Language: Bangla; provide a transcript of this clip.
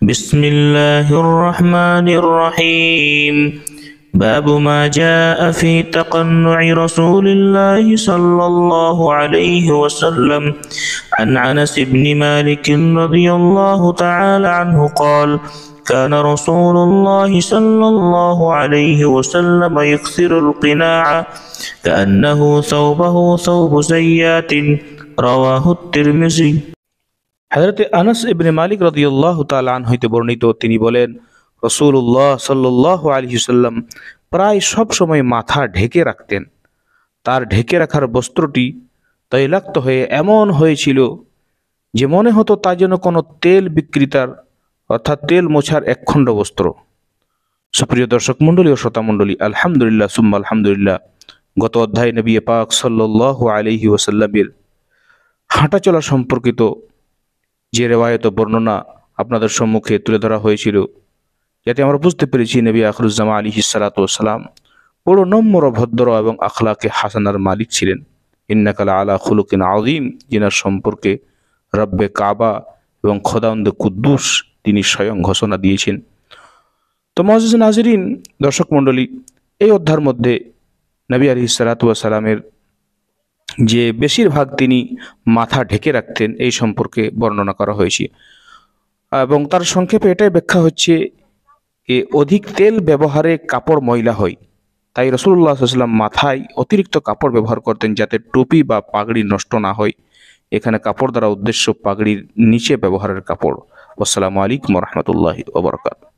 بسم الله الرحمن الرحيم. باب ما جاء في تقنع رسول الله صلى الله عليه وسلم. عن أنس بن مالك رضي الله تعالى عنه قال: كان رسول الله صلى الله عليه وسلم يكثر القناع كأنه ثوبه ثوب زيات. رواه الترمذي. হযরত আনাস ইবনে মালিক রাদিয়াল্লাহু তাআলা আনহু হইতে বর্ণিত, তিনি বলেন, রাসূলুল্লাহ সাল্লাল্লাহু আলাইহি ওয়াসাল্লাম প্রায় সব সময় মাথা ঢেকে রাখতেন। তার ঢেকে রাখার বস্ত্রটি তৈলাক্ত হয়ে এমন হয়েছিল যে মনে হতো তা যেন কোনো তেল বিক্রেতার অর্থাৎ তেল মোছার একখণ্ড বস্ত্র। সুপ্রিয় দর্শক মণ্ডলী ও শ্রোতা মণ্ডলী, আলহামদুলিল্লাহ সুম্মা আলহামদুলিল্লাহ। গত অধ্যায়ে নবী পাক সাল্লাল্লাহু আলাইহি ওয়াসাল্লামের হাঁটা চলা সম্পর্কিত যে রেওয়ায়ত বর্ণনা আপনাদের সম্মুখে তুলে ধরা হয়েছিল, যাতে আমরা বুঝতে পেরেছি নবী আখিরুজ্জামান আলাইহিস সালাতু ওয়াস সালাম বড় নম্র, ভদ্র এবং আখলাকে হাসানার মালিক ছিলেন। ইন্নাকা আলা খুলুকিন আযীম, যিনার সম্পর্কে রব্বে কাবা এবং খোদাউন্দে কুদ্দুস তিনি স্বয়ং ঘোষণা দিয়েছেন। তো মুআজ্জিজ নাজরিন, দর্শক মণ্ডলী, এই অধ্যায়ের মধ্যে নবী আলাইহিস সালাতু ওয়াস সালামের যে বেশিরভাগ তিনি মাথা ঢেকে রাখতেন এই সম্পর্কে বর্ণনা করা হয়েছে, এবং তার সংক্ষেপে এটাই ব্যাখ্যা হচ্ছে অধিক তেল ব্যবহারে কাপড় ময়লা হয়, তাই রাসূলুল্লাহ সাল্লাল্লাহু আলাইহি ওয়াসাল্লাম মাথায় অতিরিক্ত কাপড় ব্যবহার করতেন যাতে টুপি বা পাগড়ি নষ্ট না হয়। এখানে কাপড় দ্বারা উদ্দেশ্য পাগড়ির নিচে ব্যবহারের কাপড়। আসসালামু আলাইকুম ওয়া রাহমাতুল্লাহি ওয়া বারাকাতুহু।